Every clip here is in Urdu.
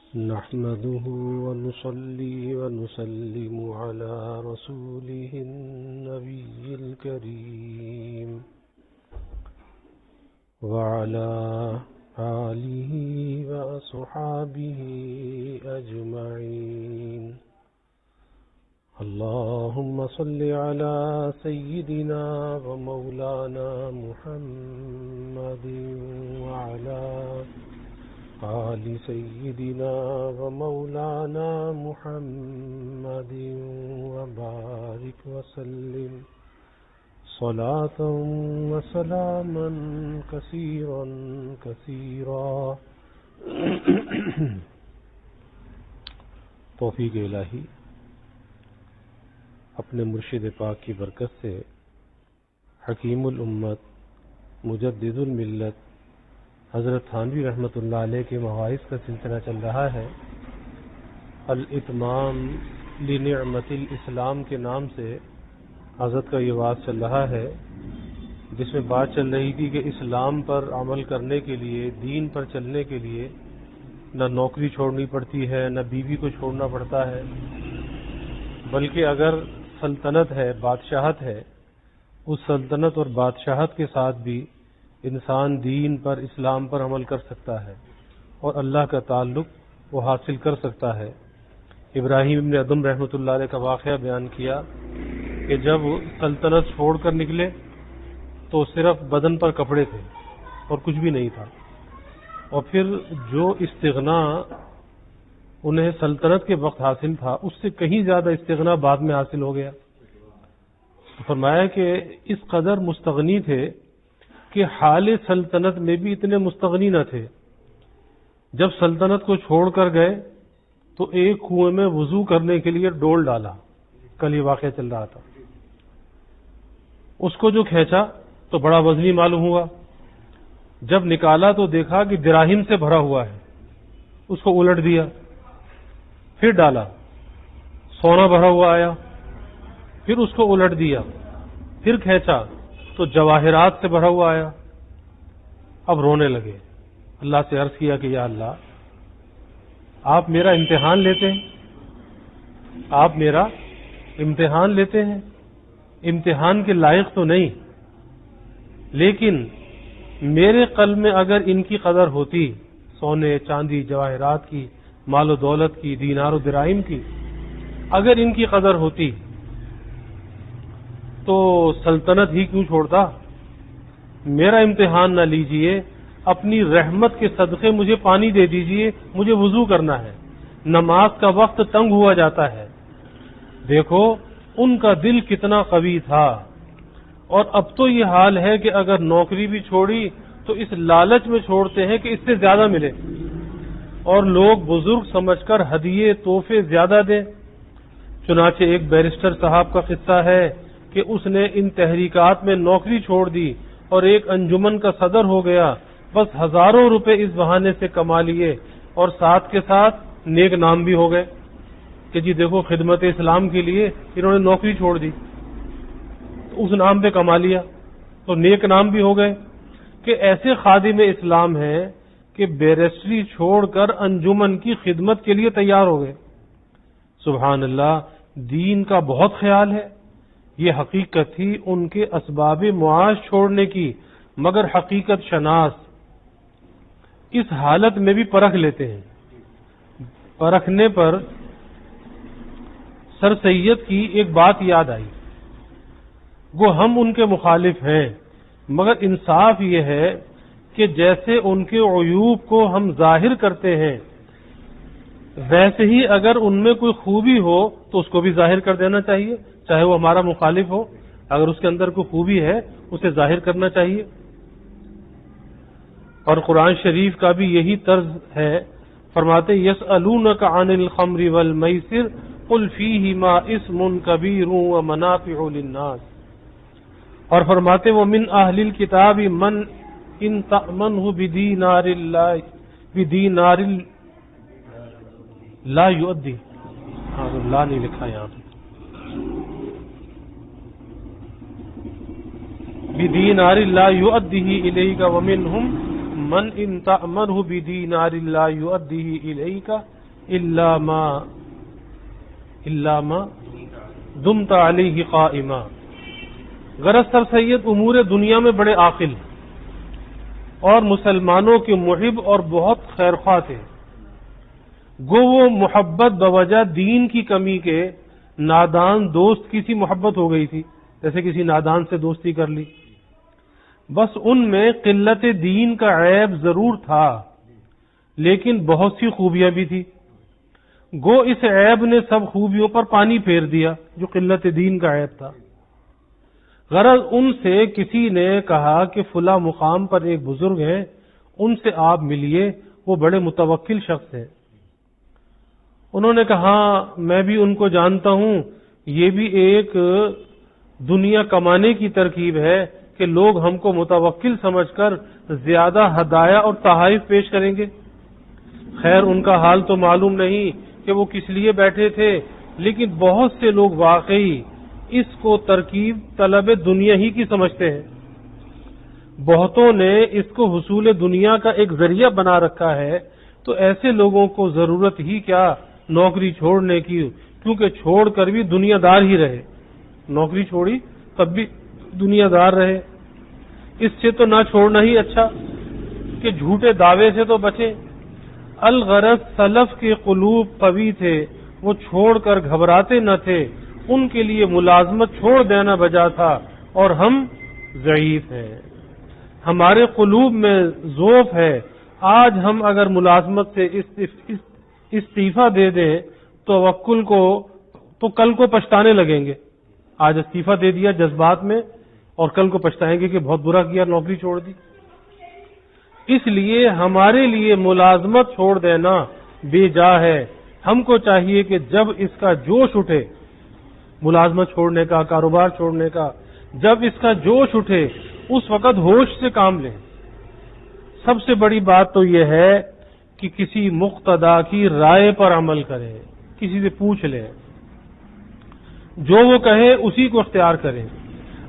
نحمده ونصلي ونسلم على رسوله النبي الكريم وعلى آله وأصحابه أجمعين. اللهم صل على سيدنا ومولانا محمد وعلى آل سيدنا ومولانا محمد وبارك وسلم صلاة وسلاما كثيرا كثيرا. توفیق الہی اپنے مرشد پاک کی برکت سے حکیم الامت مجدد الملت حضرت تھانوی رحمۃ اللہ علیہ کے مواعظ کا سلسلہ چل رہا ہے. الاتمام لنعمت الاسلام کے نام سے حضرت کا یہ وعظ چل رہا ہے، جس میں بات چل رہی تھی کہ اسلام پر عمل کرنے کے لیے، دین پر چلنے کے لیے نہ نوکری چھوڑنی پڑتی ہے، نہ بیوی کو چھوڑنا پڑتا ہے، بلکہ اگر سلطنت ہے، بادشاہت ہے، اس سلطنت اور بادشاہت کے ساتھ بھی انسان دین پر، اسلام پر عمل کر سکتا ہے اور اللہ کا تعلق وہ حاصل کر سکتا ہے. ابراہیم ابن ادم رحمۃ اللہ علیہ کا واقعہ بیان کیا کہ جب سلطنت چھوڑ کر نکلے تو صرف بدن پر کپڑے تھے اور کچھ بھی نہیں تھا، اور پھر جو استغنا انہیں سلطنت کے وقت حاصل تھا اس سے کہیں زیادہ استغنا بعد میں حاصل ہو گیا. فرمایا کہ اس قدر مستغنی تھے کہ حال سلطنت میں بھی اتنے مستغنی نہ تھے. جب سلطنت کو چھوڑ کر گئے تو ایک کنویں میں وضو کرنے کے لیے ڈول ڈالا. کل یہ واقعہ چل رہا تھا. اس کو جو کھینچا تو بڑا وزنی معلوم ہوا. جب نکالا تو دیکھا کہ دراہم سے بھرا ہوا ہے. اس کو الٹ دیا، پھر ڈالا، سونا بھرا ہوا آیا، پھر اس کو الٹ دیا، پھر کھینچا تو جواہرات سے بھرا ہوا آیا. اب رونے لگے. اللہ سے عرض کیا کہ یا اللہ، آپ میرا امتحان لیتے ہیں، آپ میرا امتحان لیتے ہیں. امتحان کے لائق تو نہیں، لیکن میرے قلب میں اگر ان کی قدر ہوتی، سونے چاندی جواہرات کی، مال و دولت کی، دینار و دراہم کی، اگر ان کی قدر ہوتی تو سلطنت ہی کیوں چھوڑتا. میرا امتحان نہ لیجئے، اپنی رحمت کے صدقے مجھے پانی دے دیجئے، مجھے وضو کرنا ہے، نماز کا وقت تنگ ہوا جاتا ہے. دیکھو ان کا دل کتنا قوی تھا. اور اب تو یہ حال ہے کہ اگر نوکری بھی چھوڑی تو اس لالچ میں چھوڑتے ہیں کہ اس سے زیادہ ملے، اور لوگ بزرگ سمجھ کر ہدیے تحفے زیادہ دیں. چنانچہ ایک بیرسٹر صاحب کا قصہ ہے کہ اس نے ان تحریکات میں نوکری چھوڑ دی اور ایک انجمن کا صدر ہو گیا. بس ہزاروں روپے اس بہانے سے کما لیے اور ساتھ کے ساتھ نیک نام بھی ہو گئے کہ جی دیکھو خدمت اسلام کے لیے انہوں نے نوکری چھوڑ دی، تو اس نام پہ کما لیا تو نیک نام بھی ہو گئے. کہ ایسے خادم اسلام ہیں کہ بیرسٹری چھوڑ کر انجمن کی خدمت کے لیے تیار ہو گئے. سبحان اللہ، دین کا بہت خیال ہے. یہ حقیقت تھی ان کے اسباب معاش چھوڑنے کی، مگر حقیقت شناس اس حالت میں بھی پرکھ لیتے ہیں. پرکھنے پر سر سید کی ایک بات یاد آئی. وہ ہم ان کے مخالف ہیں، مگر انصاف یہ ہے کہ جیسے ان کے عیوب کو ہم ظاہر کرتے ہیں، ویسے ہی اگر ان میں کوئی خوبی ہو تو اس کو بھی ظاہر کر دینا چاہیے، چاہے وہ ہمارا مخالف ہو. اگر اس کے اندر کوئی خوبی ہے اسے ظاہر کرنا چاہیے. اور قرآن شریف کا بھی یہی طرز ہے. فرماتے یسألونک عن الخمر والمیسر قل فیہما اسم کبیر ومنافع للناس. اور فرماتے ومن اہل الکتاب من ان تأمنہ بدینار لا یؤدی. لا نہیں لکھا یہاں پہ، بدینار لا یؤدیہ الیک ومنہم من ان تأمنہ بدینار لا یؤدیہ الیک الا ما دمت علیہ قائما. غرض سر سید امور دنیا میں بڑے عاقل اور مسلمانوں کے محب اور بہت خیرخواہ تھے. گو وہ محبت بوجہ دین کی کمی کے نادان دوست کی سی محبت ہو گئی تھی، جیسے کسی نادان سے دوستی کر لی. بس ان میں قلت دین کا عیب ضرور تھا، لیکن بہت سی خوبیاں بھی تھی. گو اس عیب نے سب خوبیوں پر پانی پھیر دیا جو قلت دین کا عیب تھا. غرض ان سے کسی نے کہا کہ فلاں مقام پر ایک بزرگ ہیں، ان سے آپ ملیے، وہ بڑے متوکل شخص ہیں. انہوں نے کہا میں بھی ان کو جانتا ہوں، یہ بھی ایک دنیا کمانے کی ترکیب ہے کہ لوگ ہم کو متوکل سمجھ کر زیادہ ہدایہ اور تحائف پیش کریں گے. خیر ان کا حال تو معلوم نہیں کہ وہ کس لیے بیٹھے تھے، لیکن بہت سے لوگ واقعی اس کو ترکیب طلب دنیا ہی کی سمجھتے ہیں. بہتوں نے اس کو حصول دنیا کا ایک ذریعہ بنا رکھا ہے، تو ایسے لوگوں کو ضرورت ہی کیا نوکری چھوڑنے کی، کیونکہ چھوڑ کر بھی دنیا دار ہی رہے. نوکری چھوڑی تب بھی دنیا دار رہے. اس سے تو نہ چھوڑنا ہی اچھا کہ جھوٹے دعوے سے تو بچے. الغرض سلف کے قلوب قوی تھے، وہ چھوڑ کر گھبراتے نہ تھے. ان کے لیے ملازمت چھوڑ دینا بجا تھا، اور ہم ضعیف ہیں، ہمارے قلوب میں ضعف ہے. آج ہم اگر ملازمت سے استعفیٰ دے دیں توکل کو تو کل کو پچھتانے لگیں گے. آج استعفیٰ دے دیا جذبات میں، اور کل کو پچھتائیں گے کہ بہت برا کیا نوکری چھوڑ دی. اس لیے ہمارے لیے ملازمت چھوڑ دینا بے جا ہے. ہم کو چاہیے کہ جب اس کا جوش اٹھے، ملازمت چھوڑنے کا، کاروبار چھوڑنے کا، جب اس کا جوش اٹھے اس وقت ہوش سے کام لیں. سب سے بڑی بات تو یہ ہے کہ کسی مقتدا کی رائے پر عمل کریں، کسی سے پوچھ لیں، جو وہ کہے اسی کو اختیار کریں.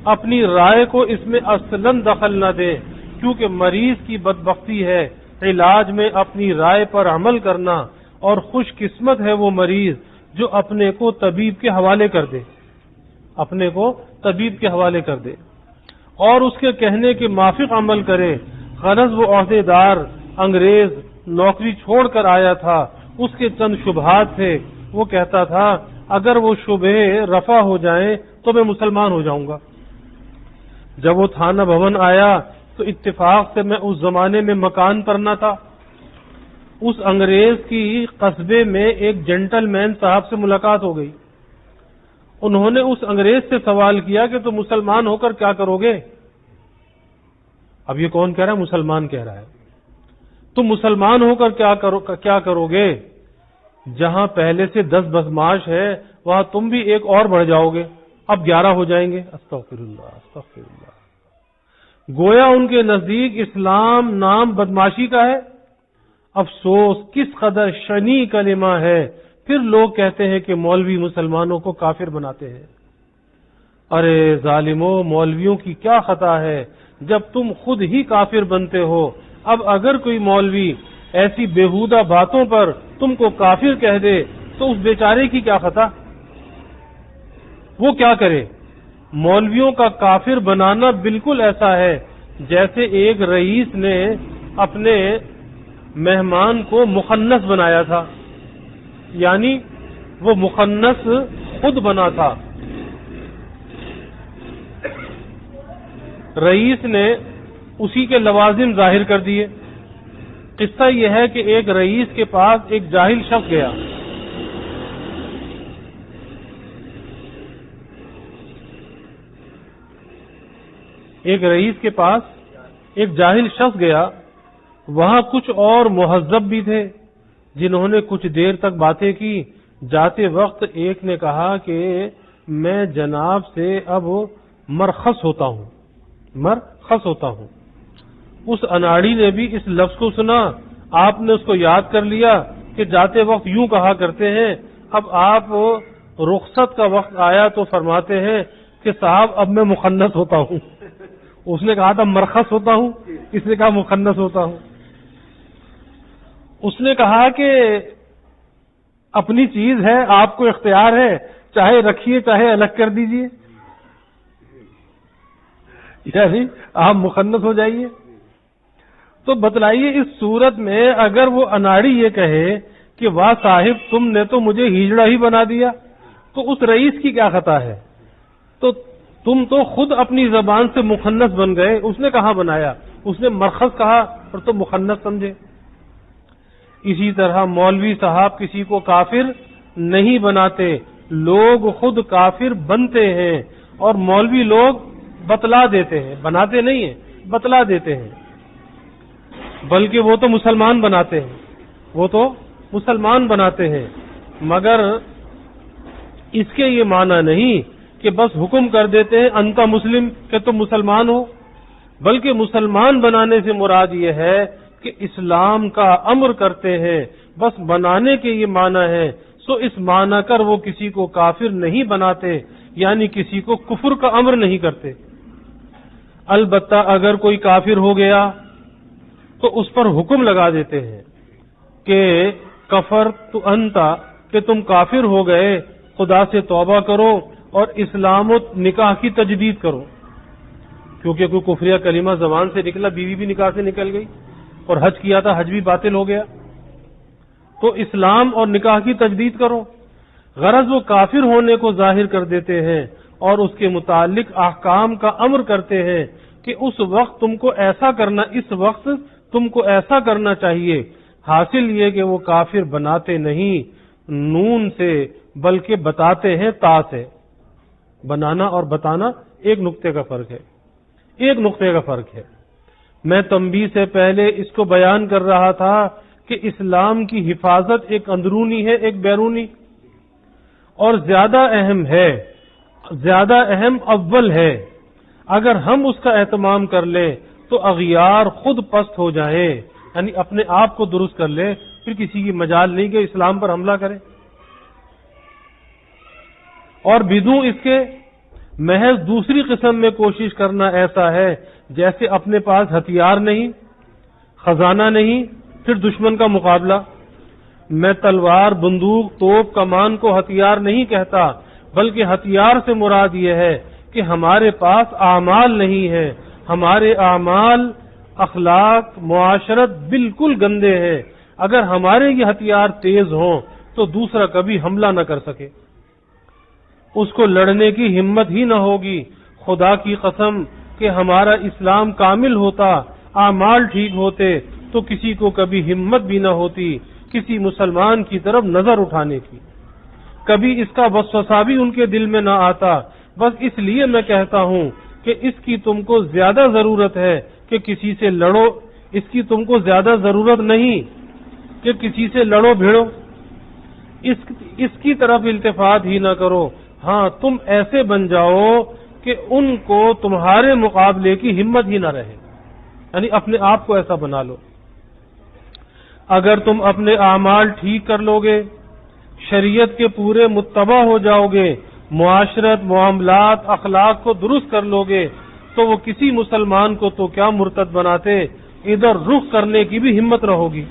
اپنی رائے کو اس میں اصلاً دخل نہ دیں، کیونکہ مریض کی بدبختی ہے علاج میں اپنی رائے پر عمل کرنا، اور خوش قسمت ہے وہ مریض جو اپنے کو طبیب کے حوالے کر دے، اپنے کو طبیب کے حوالے کر دے اور اس کے کہنے کے موافق عمل کرے. غرض وہ عہدے دار انگریز نوکری چھوڑ کر آیا تھا، اس کے چند شبہات تھے. وہ کہتا تھا اگر وہ شبہ رفع ہو جائیں تو میں مسلمان ہو جاؤں گا. جب وہ تھانہ بھون آیا تو اتفاق سے میں اس زمانے میں مکان پر نہ تھا. اس انگریز کی قصبے میں ایک جنٹل مین صاحب سے ملاقات ہو گئی. انہوں نے اس انگریز سے سوال کیا کہ تم مسلمان ہو کر کیا کرو گے؟ اب یہ کون کہہ رہا ہے؟ مسلمان کہہ رہا ہے. تم مسلمان ہو کر کیا کرو گے؟ جہاں پہلے سے 10 بدماش ہے وہاں تم بھی ایک اور بڑھ جاؤ گے، اب 11 ہو جائیں گے. استغفر اللہ استغفر اللہ. گویا ان کے نزدیک اسلام نام بدماشی کا ہے. افسوس کس قدر شنی کلمہ ہے. پھر لوگ کہتے ہیں کہ مولوی مسلمانوں کو کافر بناتے ہیں. ارے ظالموں، مولویوں کی کیا خطا ہے جب تم خود ہی کافر بنتے ہو؟ اب اگر کوئی مولوی ایسی بیہودہ باتوں پر تم کو کافر کہہ دے تو اس بیچارے کی کیا خطا؟ وہ کیا کرے؟ مولویوں کا کافر بنانا بالکل ایسا ہے جیسے ایک رئیس نے اپنے مہمان کو مخنث بنایا تھا، یعنی وہ مخنث خود بنا تھا. رئیس نے اسی کے لوازم ظاہر کر دیے. قصہ یہ ہے کہ ایک رئیس کے پاس ایک جاہل شخص گیا. ایک رئیس کے پاس ایک جاہل شخص گیا. وہاں کچھ اور مہذب بھی تھے جنہوں نے کچھ دیر تک باتیں کی. جاتے وقت ایک نے کہا کہ میں جناب سے اب مرخص ہوتا ہوں. اس اناڑی نے بھی اس لفظ کو سنا. آپ نے اس کو یاد کر لیا کہ جاتے وقت یوں کہا کرتے ہیں. اب آپ رخصت کا وقت آیا تو فرماتے ہیں کہ صاحب اب میں مخنث ہوتا ہوں. اس نے کہا تھا مرخص ہوتا ہوں، اس نے کہا مخنث ہوتا ہوں. اس نے کہا کہ اپنی چیز ہے، آپ کو اختیار ہے، چاہے رکھیے چاہے الگ کر دیجئے، یعنی آپ مخنث ہو جائیے۔ تو بتلائیے اس صورت میں اگر وہ اناڑی یہ کہے کہ واہ صاحب تم نے تو مجھے ہیجڑا ہی بنا دیا، تو اس رئیس کی کیا خطا ہے؟ تو تم تو خود اپنی زبان سے مخنث بن گئے، اس نے کہاں بنایا؟ اس نے مرخص کہا اور تو مخنث سمجھے۔ اسی طرح مولوی صاحب کسی کو کافر نہیں بناتے، لوگ خود کافر بنتے ہیں اور مولوی لوگ بتلا دیتے ہیں، بناتے نہیں ہیں، بتلا دیتے ہیں، بلکہ وہ تو مسلمان بناتے ہیں، وہ تو مسلمان بناتے ہیں، مگر اس کے یہ معنی نہیں کہ بس حکم کر دیتے ہیں انت مسلم کہ تم مسلمان ہو، بلکہ مسلمان بنانے سے مراد یہ ہے کہ اسلام کا امر کرتے ہیں، بس بنانے کے یہ معنی ہے، سو اس معنی کر وہ کسی کو کافر نہیں بناتے، یعنی کسی کو کفر کا امر نہیں کرتے۔ البتہ اگر کوئی کافر ہو گیا تو اس پر حکم لگا دیتے ہیں کہ کفر تو انتا کہ تم کافر ہو گئے، خدا سے توبہ کرو اور اسلام و نکاح کی تجدید کرو، کیونکہ کوئی کفریہ کلمہ زبان سے نکلا، بیوی بھی نکاح سے نکل گئی، اور حج کیا تھا حج بھی باطل ہو گیا، تو اسلام اور نکاح کی تجدید کرو۔ غرض وہ کافر ہونے کو ظاہر کر دیتے ہیں اور اس کے متعلق احکام کا امر کرتے ہیں کہ اس وقت تم کو ایسا کرنا، اس وقت تم کو ایسا کرنا چاہیے۔ حاصل یہ کہ وہ کافر بناتے نہیں نون سے، بلکہ بتاتے ہیں تا سے۔ بنانا اور بتانا ایک نقطے کا فرق ہے، ایک نقطے کا فرق ہے۔ میں تنبیہ سے پہلے اس کو بیان کر رہا تھا کہ اسلام کی حفاظت ایک اندرونی ہے، ایک بیرونی، اور زیادہ اہم ہے، زیادہ اہم اول ہے۔ اگر ہم اس کا اہتمام کر لیں تو اغیار خود پست ہو جائیں، یعنی اپنے آپ کو درست کر لیں، پھر کسی کی مجال نہیں کہ اسلام پر حملہ کرے۔ اور بدوں اس کے محض دوسری قسم میں کوشش کرنا ایسا ہے جیسے اپنے پاس ہتھیار نہیں، خزانہ نہیں، پھر دشمن کا مقابلہ۔ میں تلوار، بندوق، توپ، کمان کو ہتھیار نہیں کہتا، بلکہ ہتھیار سے مراد یہ ہے کہ ہمارے پاس اعمال نہیں ہے، ہمارے اعمال، اخلاق، معاشرت بالکل گندے ہیں۔ اگر ہمارے یہ ہتھیار تیز ہوں تو دوسرا کبھی حملہ نہ کر سکے، اس کو لڑنے کی ہمت ہی نہ ہوگی۔ خدا کی قسم کہ ہمارا اسلام کامل ہوتا، اعمال ٹھیک ہوتے، تو کسی کو کبھی ہمت بھی نہ ہوتی کسی مسلمان کی طرف نظر اٹھانے کی، کبھی اس کا وسوسہ بھی ان کے دل میں نہ آتا۔ بس اس لیے میں کہتا ہوں کہ اس کی تم کو زیادہ ضرورت ہے کہ کسی سے لڑو، اس کی تم کو زیادہ ضرورت نہیں کہ کسی سے لڑو بھیڑو، اس کی طرف التفات ہی نہ کرو۔ ہاں تم ایسے بن جاؤ کہ ان کو تمہارے مقابلے کی ہمت ہی نہ رہے، یعنی اپنے آپ کو ایسا بنا لو۔ اگر تم اپنے اعمال ٹھیک کر لو گے، شریعت کے پورے متبع ہو جاؤ گے، معاشرت، معاملات، اخلاق کو درست کر لو گے، تو وہ کسی مسلمان کو تو کیا مرتد بناتے، ادھر رخ کرنے کی بھی ہمت نہ ہوگی۔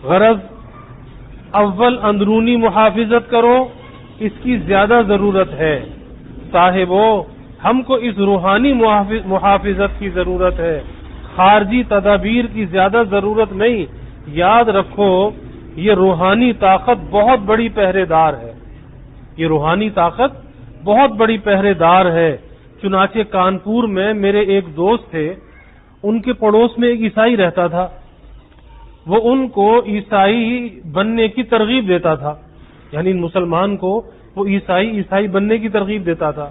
غرض اول اندرونی محافظت کرو، اس کی زیادہ ضرورت ہے۔ صاحبو، ہم کو اس روحانی محافظت کی ضرورت ہے، خارجی تدابیر کی زیادہ ضرورت نہیں۔ یاد رکھو یہ روحانی طاقت بہت بڑی پہرے دار ہے، یہ روحانی طاقت بہت بڑی پہرے دار ہے۔ چنانچہ کانپور میں میرے ایک دوست تھے، ان کے پڑوس میں ایک عیسائی رہتا تھا، وہ ان کو عیسائی بننے کی ترغیب دیتا تھا، یعنی مسلمان کو وہ عیسائی بننے کی ترغیب دیتا تھا،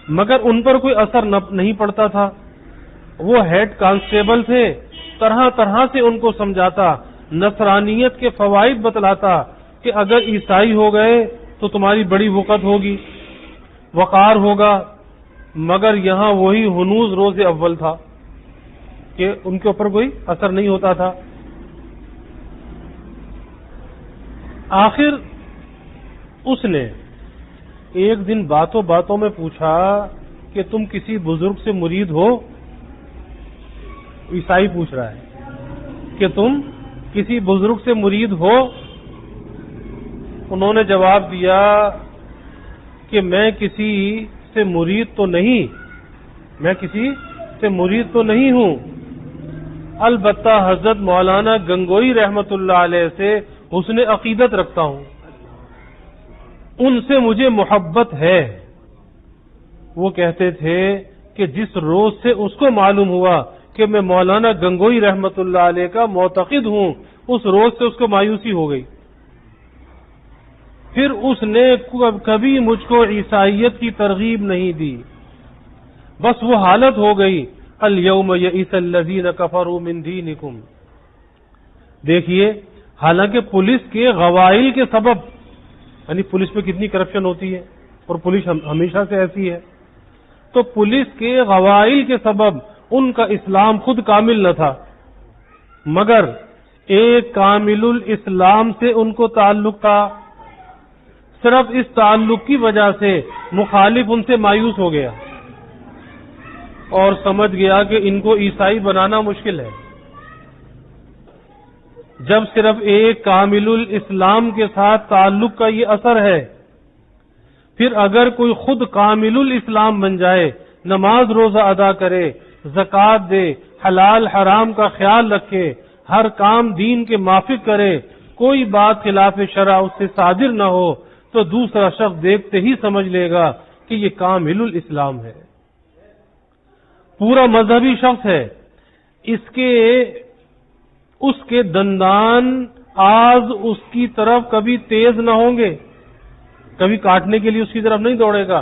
مگر ان پر کوئی اثر نہیں پڑتا تھا۔ وہ ہیڈ کانسٹیبل تھے، طرح طرح سے ان کو سمجھاتا، نصرانیت کے فوائد بتلاتا کہ اگر عیسائی ہو گئے تو تمہاری بڑی وقت ہوگی، وقار ہوگا، مگر یہاں وہی ہنوز روز اول تھا کہ ان کے اوپر کوئی اثر نہیں ہوتا تھا۔ آخر اس نے ایک دن باتوں باتوں میں پوچھا کہ تم کسی بزرگ سے مرید ہو؟ عیسائی پوچھ رہا ہے کہ تم کسی بزرگ سے مرید ہو؟ انہوں نے جواب دیا کہ میں کسی سے مرید تو نہیں، میں کسی سے مرید تو نہیں ہوں، البتہ حضرت مولانا گنگوئی رحمت اللہ علیہ سے حسن عقیدت رکھتا ہوں، ان سے مجھے محبت ہے۔ وہ کہتے تھے کہ جس روز سے اس کو معلوم ہوا کہ میں مولانا گنگوئی رحمت اللہ علیہ کا معتقد ہوں، اس روز سے اس کو مایوسی ہو گئی۔ پھر اس نے کبھی مجھ کو عیسائیت کی ترغیب نہیں دی، بس وہ حالت ہو گئی الیوم یئس الذین کفروا من دینکم۔ دیکھیے، حالانکہ پولیس کے غوائل کے سبب، یعنی پولیس میں کتنی کرپشن ہوتی ہے اور پولیس ہمیشہ سے ایسی ہے، تو پولیس کے غوائل کے سبب ان کا اسلام خود کامل نہ تھا، مگر ایک کامل الاسلام سے ان کو تعلق تھا۔ صرف اس تعلق کی وجہ سے مخالف ان سے مایوس ہو گیا اور سمجھ گیا کہ ان کو عیسائی بنانا مشکل ہے۔ جب صرف ایک کامل الاسلام کے ساتھ تعلق کا یہ اثر ہے، پھر اگر کوئی خود کامل الاسلام بن جائے، نماز روزہ ادا کرے، زکوٰۃ دے، حلال حرام کا خیال رکھے، ہر کام دین کے موافق کرے، کوئی بات خلاف شرع اس سے صادر نہ ہو، تو دوسرا شخص دیکھتے ہی سمجھ لے گا کہ یہ کامل الاسلام ہے، پورا مذہبی شخص ہے۔ اس کے دندان آز اس کی طرف کبھی تیز نہ ہوں گے، کبھی کاٹنے کے لیے اس کی طرف نہیں دوڑے گا،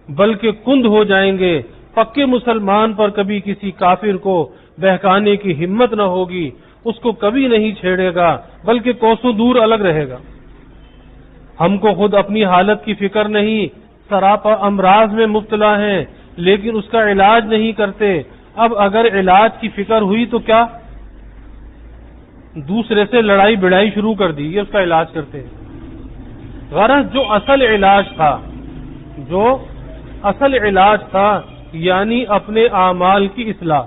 بلکہ کند ہو جائیں گے۔ پکے مسلمان پر کبھی کسی کافر کو بہکانے کی ہمت نہ ہوگی، اس کو کبھی نہیں چھیڑے گا، بلکہ کوسوں دور الگ رہے گا۔ ہم کو خود اپنی حالت کی فکر نہیں، سراپا امراض میں مبتلا ہیں لیکن اس کا علاج نہیں کرتے۔ اب اگر علاج کی فکر ہوئی تو کیا دوسرے سے لڑائی بڑائی شروع کر دی، یہ اس کا علاج کرتے ہیں۔ غرض جو اصل علاج تھا یعنی اپنے اعمال کی اصلاح،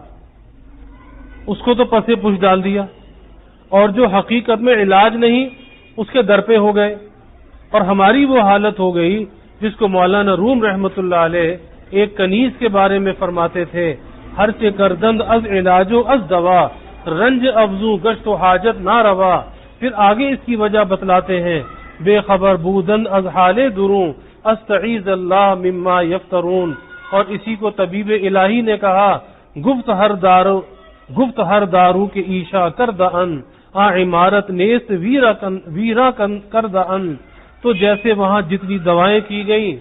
اس کو تو پسے پش ڈال دیا، اور جو حقیقت میں علاج نہیں اس کے در پہ ہو گئے، اور ہماری وہ حالت ہو گئی جس کو مولانا روم رحمت اللہ علیہ ایک کنیز کے بارے میں فرماتے تھے، ہر چے کردند از علاج و از دوا، رنج افزو گشت و حاجت نہ روا۔ پھر آگے اس کی وجہ بتلاتے ہیں، بے خبر بودند از حال دروں، استعیذ اللہ مما یفترون۔ اور اسی کو طبیب الہی نے کہا، گفت ہر دارو کے ایشا کردہ ان، عمارت نیست ویرا کردہ ان۔ تو جیسے وہاں جتنی دوائیں کی گئیں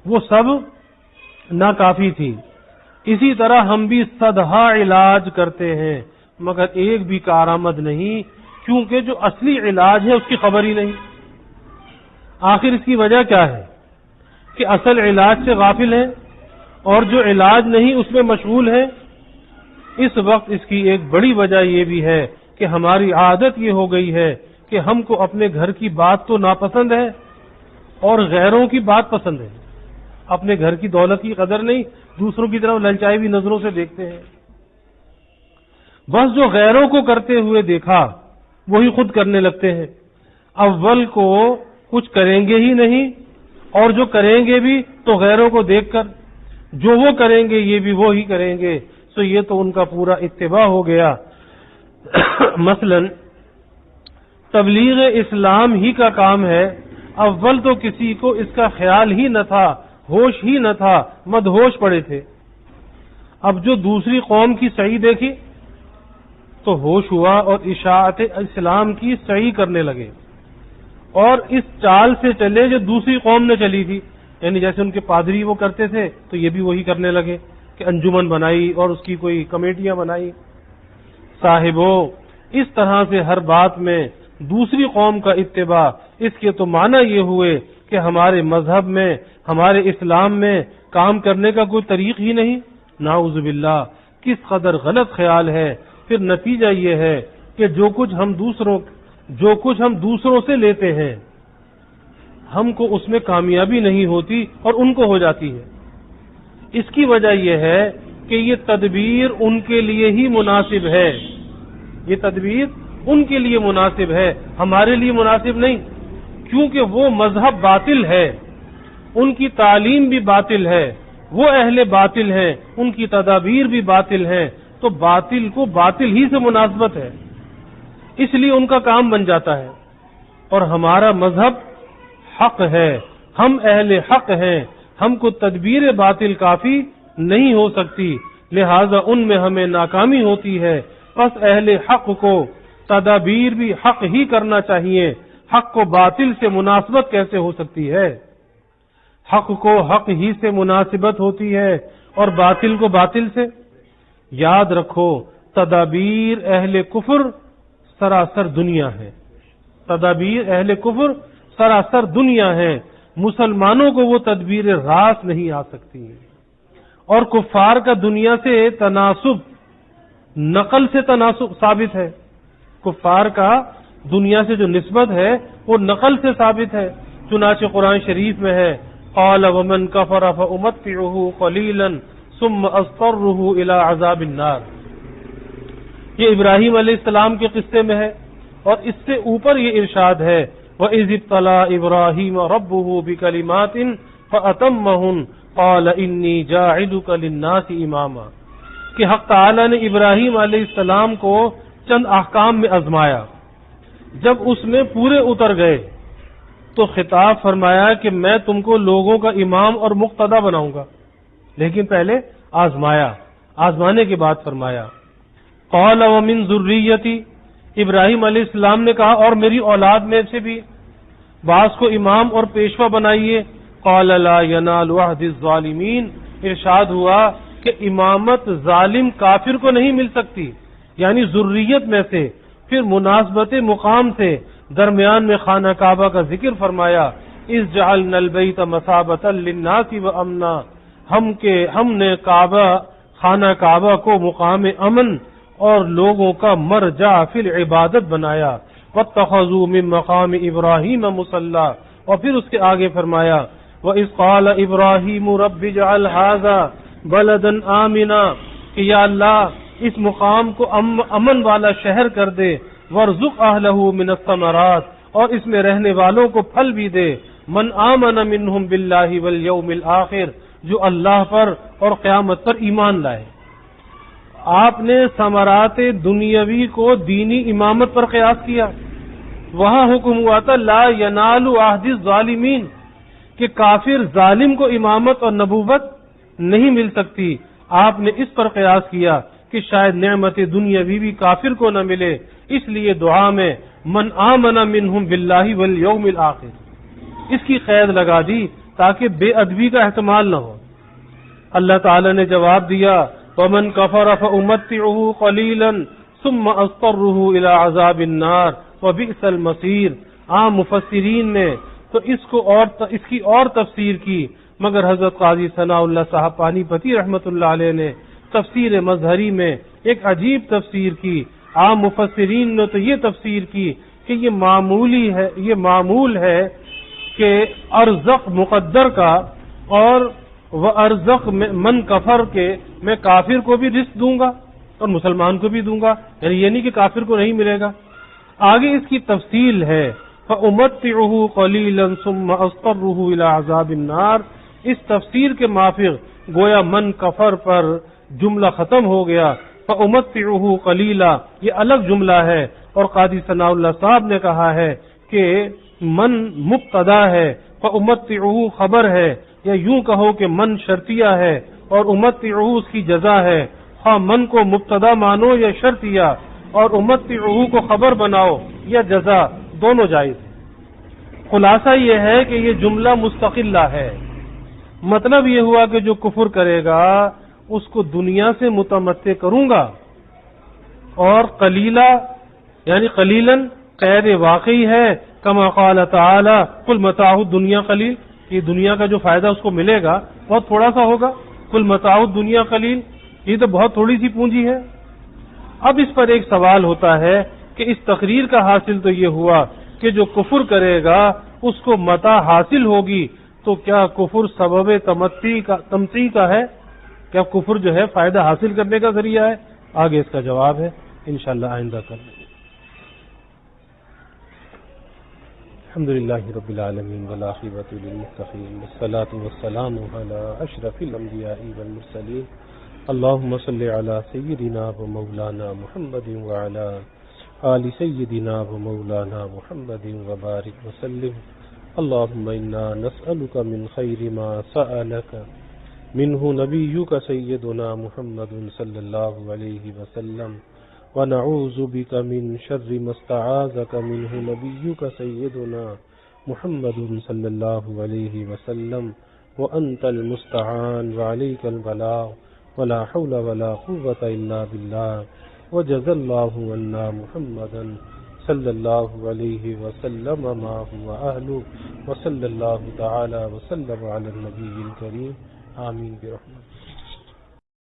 وہ سب ناکافی تھی، اسی طرح ہم بھی صدہا علاج کرتے ہیں مگر ایک بھی کارآمد نہیں، کیونکہ جو اصلی علاج ہے اس کی خبر ہی نہیں۔ آخر اس کی وجہ کیا ہے کہ اصل علاج سے غافل ہے اور جو علاج نہیں اس میں مشغول ہے۔ اس وقت اس کی ایک بڑی وجہ یہ بھی ہے کہ ہماری عادت یہ ہو گئی ہے کہ ہم کو اپنے گھر کی بات تو ناپسند ہے اور غیروں کی بات پسند ہے۔ اپنے گھر کی دولت کی قدر نہیں، دوسروں کی طرف للچائی ہوئی نظروں سے دیکھتے ہیں۔ بس جو غیروں کو کرتے ہوئے دیکھا وہی خود کرنے لگتے ہیں۔ اول کو کچھ کریں گے ہی نہیں، اور جو کریں گے بھی تو غیروں کو دیکھ کر، جو وہ کریں گے یہ بھی وہی کریں گے، تو یہ تو ان کا پورا اتباع ہو گیا۔ مثلا تبلیغ اسلام ہی کا کام ہے، اول تو کسی کو اس کا خیال ہی نہ تھا، ہوش ہی نہ تھا، مدہوش پڑے تھے۔ اب جو دوسری قوم کی صحیح دیکھی تو ہوش ہوا اور اشاعت اسلام کی صحیح کرنے لگے، اور اس چال سے چلے جو دوسری قوم نے چلی تھی، یعنی جیسے ان کے پادری وہ کرتے تھے تو یہ بھی وہی کرنے لگے کہ انجمن بنائی اور اس کی کوئی کمیٹیاں بنائی۔ صاحبو، اس طرح سے ہر بات میں دوسری قوم کا اتباع، اس کے تو معنی یہ ہوئے کہ ہمارے مذہب میں، ہمارے اسلام میں کام کرنے کا کوئی طریق ہی نہیں۔ نعوذ باللہ، کس قدر غلط خیال ہے۔ پھر نتیجہ یہ ہے کہ جو کچھ ہم دوسروں سے لیتے ہیں ہم کو اس میں کامیابی نہیں ہوتی اور ان کو ہو جاتی ہے۔ اس کی وجہ یہ ہے کہ یہ تدبیر ان کے لیے ہی مناسب ہے، یہ تدبیر ان کے لیے مناسب ہے، ہمارے لیے مناسب نہیں، کیونکہ وہ مذہب باطل ہے، ان کی تعلیم بھی باطل ہے، وہ اہل باطل ہیں، ان کی تدابیر بھی باطل ہیں، تو باطل کو باطل ہی سے مناسبت ہے، اس لیے ان کا کام بن جاتا ہے۔ اور ہمارا مذہب حق ہے، ہم اہل حق ہیں، ہم کو تدبیر باطل کافی نہیں ہو سکتی، لہذا ان میں ہمیں ناکامی ہوتی ہے، پس اہل حق کو تدابیر بھی حق ہی کرنا چاہیے۔ حق کو باطل سے مناسبت کیسے ہو سکتی ہے؟ حق کو حق ہی سے مناسبت ہوتی ہے اور باطل کو باطل سے۔ یاد رکھو، تدابیر اہل کفر سراسر دنیا ہے، تدابیر اہل کفر سراسر دنیا ہے، مسلمانوں کو وہ تدبیر راست نہیں آ سکتی، اور کفار کا دنیا سے تناسب نقل سے تناسب ثابت ہے، کفار کا دنیا سے جو نسبت ہے وہ نقل سے ثابت ہے، چنانچہ قرآن شریف میں ہے قال ومن كفر فأمتعه قليلا ثم اضطره الى عذاب النار، یہ ابراہیم علیہ السلام کے قصے میں ہے، اور اس سے اوپر یہ ارشاد ہے وَإِذِ ابْتَلَىٰ إِبْرَاهِيمَ رَبُّهُ بِكَلِمَاتٍ فَأَتَمَّهُنَّ قَالَ إِنِّي جَاعِلُكَ لِلنَّاسِ إِمَامًا، کہ حق تعالی نے ابراہیم علیہ السلام کو چند احکام میں آزمایا، جب اس میں پورے اتر گئے تو خطاب فرمایا کہ میں تم کو لوگوں کا امام اور مقتدی بناؤں گا، لیکن پہلے آزمایا، آزمانے کے بعد فرمایا قال ومن ذریتی، ابراہیم علیہ السلام نے کہا اور میری اولاد میں سے بھی بعض کو امام اور پیشوا بنائیے، قال لا ینال عہد الظالمین، ارشاد ہوا کہ امامت ظالم کافر کو نہیں مل سکتی، یعنی ذریت میں سے، پھر مناسبت مقام سے درمیان میں خانہ کعبہ کا ذکر فرمایا اذ جعلنا البیت مثابۃ للناس وامنا، ہم نے خانہ کعبہ کو مقام امن اور لوگوں کا مرجع فی العبادت بنایا، واتخذوا من مقام ابراہیم مصلی، اور پھر اس کے آگے فرمایا وَإِذْ قَالَ إِبْرَاهِيمُ رَبِّ اجْعَلْ هَٰذَا بَلَدًا آمِنًا، کہ یا اللہ اس مقام کو امن والا شہر کر دے، وَارْزُقْ أَهْلَهُ مِنَ الثَّمَرَاتِ، اور اس میں رہنے والوں کو پھل بھی دے، مَنْ آمَنَ مِنْهُمْ بِاللَّهِ وَالْيَوْمِ الْآخِرِ، جو اللہ پر اور قیامت پر ایمان لائے۔ آپ نے ثمرات دنیاوی کو دینی امامت پر قیاس کیا، وہاں حکم ہوا تھا لا ینال عہد الظالمین، کہ کافر ظالم کو امامت اور نبوت نہیں مل سکتی، آپ نے اس پر قیاس کیا کہ شاید نعمت دنیاوی بھی کافر کو نہ ملے، اس لیے دعا میں من آمن منہم باللہ والیوم الآخر اس کی قید لگا دی تاکہ بے ادبی کا احتمال نہ ہو۔ اللہ تعالی نے جواب دیا وَمَنْ كَفَرَ فَأُمَتِّعُهُ قَلِيلًا ثُمَّ أَضْطَرُّهُ إِلَىٰ عَذَابِ النَّارِ وَبِئْسَ الْمَصِيرُ، عام مفسرین نے تو اس کی اور تفسیر کی، مگر حضرت قاضی ثناء اللہ صاحب پانی پتی رحمت اللہ علیہ نے تفسیر مظہری میں ایک عجیب تفسیر کی۔ عام مفسرین نے تو یہ تفسیر کی کہ یہ معمول ہے کہ ارزق مقدر کا، اور وہ ارزق من کفر کے میں کافر کو بھی رزق دوں گا اور مسلمان کو بھی دوں گا، یعنی یہ نہیں کہ کافر کو نہیں ملے گا۔ آگے اس کی تفصیل ہے فَأُمَتِّعُهُ قَلِيلًا ثُمَّ أَضْطَرُّهُ إِلَىٰ عَذَابِ النَّارِ، اس تفسیر کے مافق گویا من کفر پر جملہ ختم ہو گیا، فَأُمَتِّعُهُ قَلِيلًا یہ الگ جملہ ہے، اور قاضی ثناء اللہ صاحب نے کہا ہے کہ من مبتدا ہے، فَأُمَتِّعُهُ خبر ہے، یا یوں کہو کہ من شرطیہ ہے اور امتعہ اس کی جزا ہے، خواہ من کو مبتدا مانو یا شرطیہ، اور امتعہ کو خبر بناؤ یا جزا، دونوں جائز ہیں۔ خلاصہ یہ ہے کہ یہ جملہ مستقلہ ہے، مطلب یہ ہوا کہ جو کفر کرے گا اس کو دنیا سے متمتع کروں گا، اور قلیلہ یعنی قلیلاً قید واقعی ہے، کما قال تعالی قل متاع الدنیا قلیل، یہ دنیا کا جو فائدہ اس کو ملے گا بہت تھوڑا سا ہوگا، قل متاع الدنیا قلیل، یہ تو بہت تھوڑی سی پونجی ہے۔ اب اس پر ایک سوال ہوتا ہے کہ اس تقریر کا حاصل تو یہ ہوا کہ جو کفر کرے گا اس کو متاع حاصل ہوگی، تو کیا کفر سبب تمتیع کا ہے؟ کیا کفر جو ہے فائدہ حاصل کرنے کا ذریعہ ہے؟ آگے اس کا جواب ہے، انشاءاللہ آئندہ کر لیں گے۔ الحمدللہ رب العالمین والعاقبۃ للمتقین والصلاة والسلام علی اشرف الانبیاء والمرسلین اللهم صل علی سیدنا و مولانا محمد وعلی آل سیدنا و مولانا محمد وبارک وسلم اللهم انا نسألك من خیر ما سألك منه نبيك سيدنا محمد صلى الله عليه وسلم ونعوذ بك من شر ما استعاذك منه نبيك سيدنا محمد صلى الله عليه وسلم وأنت المستعان وعليك البلاغ ولا حول ولا قوة إلا بالله وجزى الله عنا محمدا صلى الله عليه وسلم ما هو أهله وصلى الله تعالى وسلم على النبي الكريم آمين برحمته۔